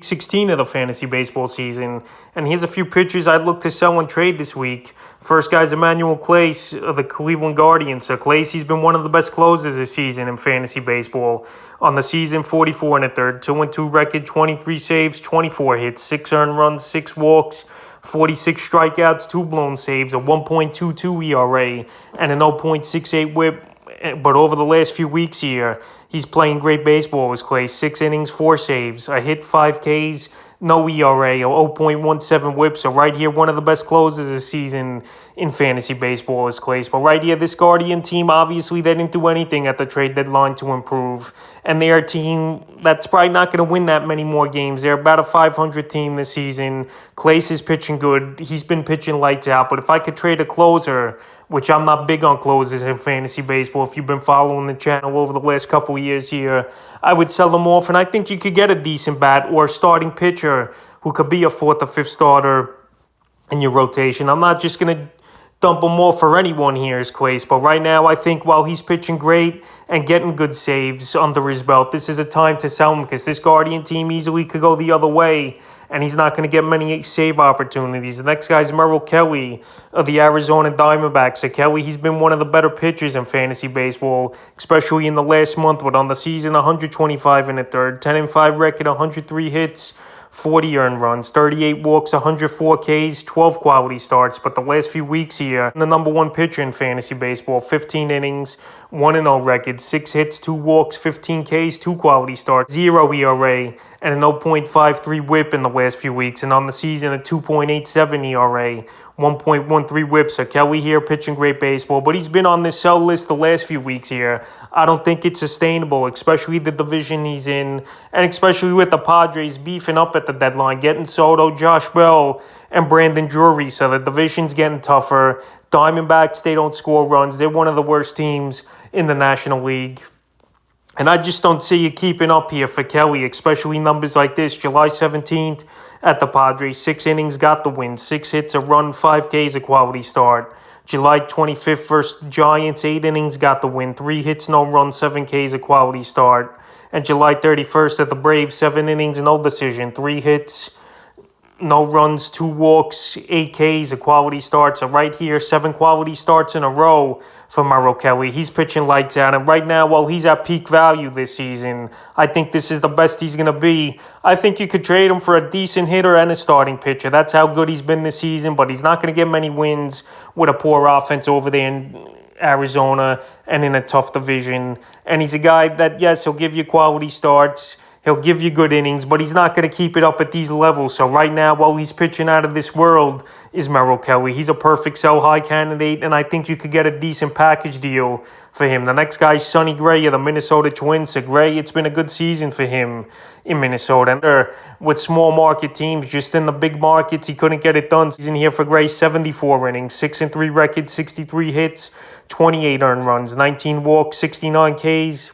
16 of the fantasy baseball season. And here's a few pitchers I'd look to sell and trade this week. First guy's Emmanuel Clays of the Cleveland Guardians. So Clays, he's been one of the best closers this season in fantasy baseball. On the season, 44 and a third, 2-2 record, 23 saves, 24 hits, 6 earned runs, 6 walks, 46 strikeouts, 2 blown saves, a 1.22 ERA, and an 0.68 whip. But over the last few weeks here, he's playing great baseball as Clay. 6 innings, 4 saves, a hit, 5 Ks, no ERA, a 0.17 whip. So right here, one of the best closers this season in fantasy baseball is Clay. But right here, this Guardian team, obviously, they didn't do anything at the trade deadline to improve. And they're a team that's probably not going to win that many more games. They're about a 500 team this season. Clace is pitching good. He's been pitching lights out. But if I could trade a closer, which I'm not big on closers in fantasy baseball, if you've been following the channel over the last couple of years here, I would sell them off, and I think you could get a decent bat or a starting pitcher who could be a 4th or 5th starter in your rotation. I'm not just going to dump him off for anyone here as Clace, but right now I think while he's pitching great and getting good saves under his belt, this is a time to sell him because this Guardian team easily could go the other way, and he's not going to get many save opportunities. The next guy's Merrill Kelly of the Arizona Diamondbacks. So Kelly, he's been one of the better pitchers in fantasy baseball, especially in the last month, but on the season, 125 and a third, 10-5 record, 103 hits, 40 earned runs, 38 walks, 104 Ks, 12 quality starts. But the last few weeks here, the number one pitcher in fantasy baseball, 15 innings, 1-0 record, 6 hits, 2 walks, 15 Ks, 2 quality starts, 0 ERA, and a 0.53 whip in the last few weeks. And on the season, a 2.87 ERA, 1.13 whip. So Kelly here pitching great baseball, but he's been on this sell list the last few weeks here. I don't think it's sustainable, especially the division he's in, and especially with the Padres beefing up at the deadline, getting Soto, Josh Bell, and Brandon Drury. So the division's getting tougher. Diamondbacks, they don't score runs. They're one of the worst teams in the National League. And I just don't see you keeping up here for Kelly, especially numbers like this. July 17th at the Padres, 6 innings, got the win. 6 hits, a run, 5 Ks, a quality start. July 25th versus Giants, 8 innings, got the win. 3 hits, no runs, 7 Ks, a quality start. And July 31st at the Braves, 7 innings, no decision. 3 hits, no runs, 2 walks, 8 Ks, a quality start. So right here, 7 quality starts in a row for Merrill Kelly. He's pitching lights out. And right now, while he's at peak value this season, I think this is the best he's going to be. I think you could trade him for a decent hitter and a starting pitcher. That's how good he's been this season, but he's not going to get many wins with a poor offense over there in Arizona and in a tough division. And he's a guy that, yes, he'll give you quality starts. He'll give you good innings, but he's not going to keep it up at these levels. So right now, while he's pitching out of this world, is Merrill Kelly. He's a perfect sell-high candidate, and I think you could get a decent package deal for him. The next guy is Sonny Gray of the Minnesota Twins. So Gray, it's been a good season for him in Minnesota. And with small market teams, just in the big markets, he couldn't get it done. Season here for Gray, 74 innings, 6-3 record, 63 hits, 28 earned runs, 19 walks, 69 Ks,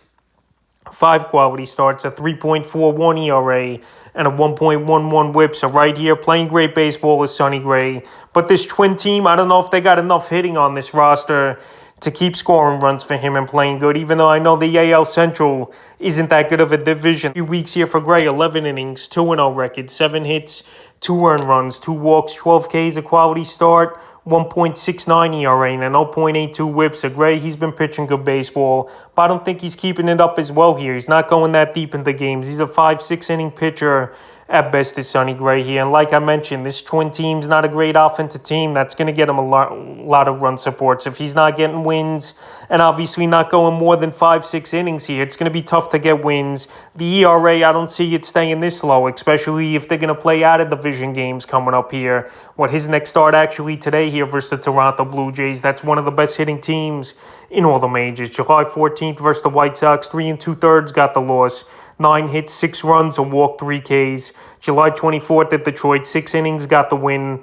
5 quality starts, a 3.41 ERA, and a 1.11 whip. So right here, playing great baseball is Sonny Gray. But this Twin team, I don't know if they got enough hitting on this roster to keep scoring runs for him and playing good, even though I know the AL Central isn't that good of a division. A few weeks here for Gray, 11 innings, 2-0 record, 7 hits, 2 earned runs, 2 walks, 12 Ks, a quality start, 1.69 ERA, and a 0.82 whip. So Gray, he's been pitching good baseball, but I don't think he's keeping it up as well here. He's not going that deep into games. He's a 5-6 inning pitcher at best is Sonny Gray here. And like I mentioned, this Twin team's not a great offensive team. That's going to get him a lot of run supports. If he's not getting wins and obviously not going more than 5-6 innings here, it's going to be tough to get wins. The ERA, I don't see it staying this low, especially if they're going to play out of division games coming up here. His next start actually today here versus the Toronto Blue Jays. That's one of the best hitting teams in all the majors. July 14th versus the White Sox, 3 2/3 got the loss. 9 hits, 6 runs, a walk, 3 Ks. July 24th at Detroit, 6 innings, got the win.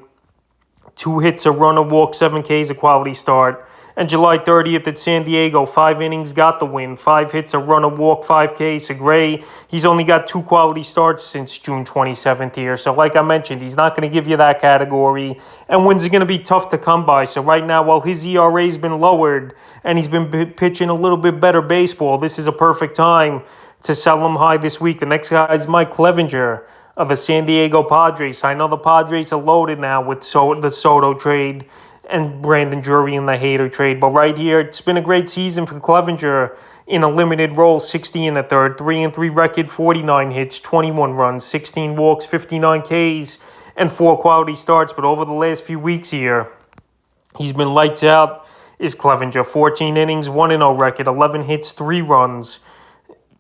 2 hits, a run, a walk, 7 Ks, a quality start. And July 30th at San Diego, 5 innings, got the win. 5 hits, a run, a walk, 5 Ks. So Gray, he's only got 2 quality starts since June 27th here. So like I mentioned, he's not going to give you that category. And wins are going to be tough to come by. So right now, while his ERA's been lowered and he's been pitching a little bit better baseball, this is a perfect time to sell him high this week. The next guy is Mike Clevenger of the San Diego Padres. I know the Padres are loaded now with the Soto trade and Brandon Drury in the Hader trade, but right here, it's been a great season for Clevenger in a limited role, 60 in the third, 3-3 record, 49 hits, 21 runs, 16 walks, 59 Ks, and 4 quality starts. But over the last few weeks here, he's been lights out. Is Clevenger 14 innings, 1-0 record, 11 hits, 3 runs,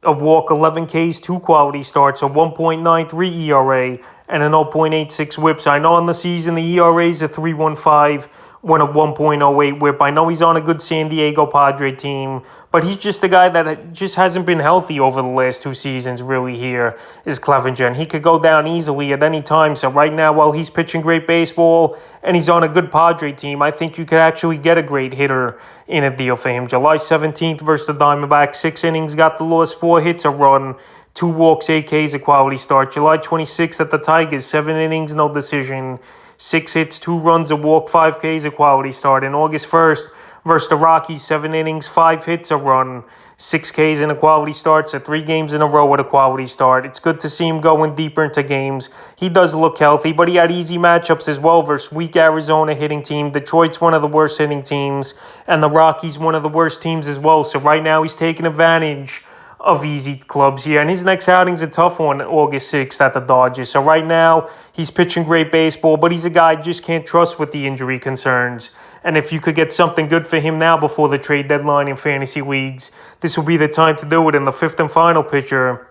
a walk, 11 Ks, 2 quality starts, a 1.93 ERA, and an 0.86 whip. So I know in the season the ERA is a 3.15, when a 1.08 whip. I know he's on a good San Diego Padre team, but he's just a guy that just hasn't been healthy over the last 2 seasons, really, here is Clevenger. And he could go down easily at any time. So right now, while he's pitching great baseball and he's on a good Padre team, I think you could actually get a great hitter in a deal for him. July 17th versus the Diamondbacks, 6 innings, got the loss, 4 hits, a run, 2 walks, 8 Ks, a quality start. July 26th at the Tigers, 7 innings, no decision, 6 hits, 2 runs, a walk, 5 Ks, a quality start. And August 1st versus the Rockies, 7 innings, 5 hits, a run, 6 Ks, and a quality start. So 3 games in a row with a quality start. It's good to see him going deeper into games. He does look healthy, but he had easy matchups as well versus weak Arizona hitting team. Detroit's one of the worst hitting teams, and the Rockies one of the worst teams as well. So right now he's taking advantage of easy clubs here. And his next outing's a tough one, August 6th at the Dodgers. So right now, he's pitching great baseball, but he's a guy I just can't trust with the injury concerns. And if you could get something good for him now before the trade deadline in fantasy leagues, this will be the time to do it. In the 5th and final pitcher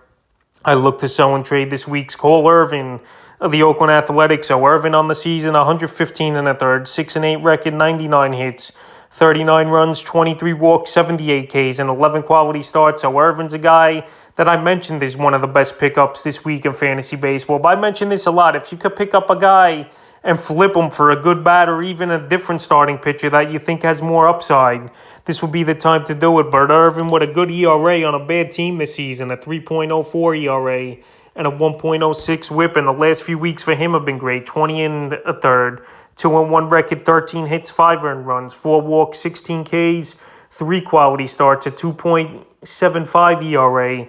I look to sell and trade this week's Cole Irvin of the Oakland Athletics. So Irvin on the season, 115 in the third, 6-8 record, 99 hits, 39 runs, 23 walks, 78 Ks, and 11 quality starts. So Irvin's a guy that I mentioned is one of the best pickups this week in fantasy baseball. But I mention this a lot. If you could pick up a guy and flip him for a good bat or even a different starting pitcher that you think has more upside, this would be the time to do it. But Irvin with a good ERA on a bad team this season, a 3.04 ERA and a 1.06 whip. And the last few weeks for him have been great. 20 in a third, 2-1 record, 13 hits, 5 earned runs, 4 walks, 16 Ks, 3 quality starts, a 2.75 ERA,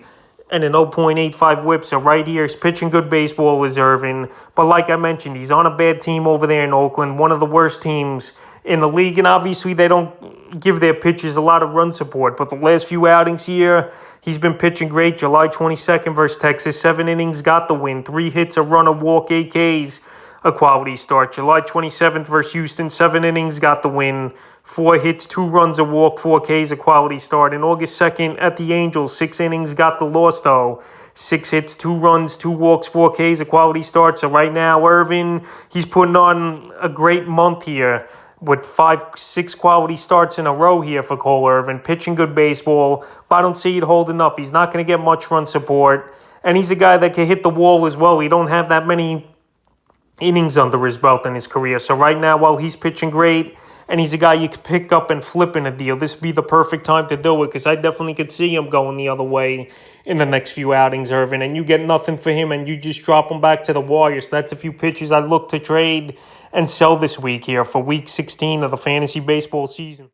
and an 0.85 whip. So right here, he's pitching good baseball is Irvin. But like I mentioned, he's on a bad team over there in Oakland, one of the worst teams in the league. And obviously, they don't give their pitchers a lot of run support. But the last few outings here, he's been pitching great. July 22nd versus Texas, 7 innings, got the win, 3 hits, a run, a walk, 8 Ks, a quality start. July 27th versus Houston, 7 innings, got the win, 4 hits, 2 runs, a walk, 4 Ks, a quality start. And August 2nd at the Angels, 6 innings, got the loss though, 6 hits, 2 runs, 2 walks, 4 Ks, a quality start. So right now, Irvin, he's putting on a great month here with 5-6 quality starts in a row here for Cole Irvin, pitching good baseball, but I don't see it holding up. He's not going to get much run support, and he's a guy that can hit the wall as well. He don't have that many innings under his belt in his career. So right now, while he's pitching great, and he's a guy you could pick up and flip in a deal, this would be the perfect time to do it, because I definitely could see him going the other way in the next few outings, Irvin, and you get nothing for him, and you just drop him back to the Warriors. So that's a few pitchers I look to trade and sell this week here for Week 16 of the fantasy baseball season.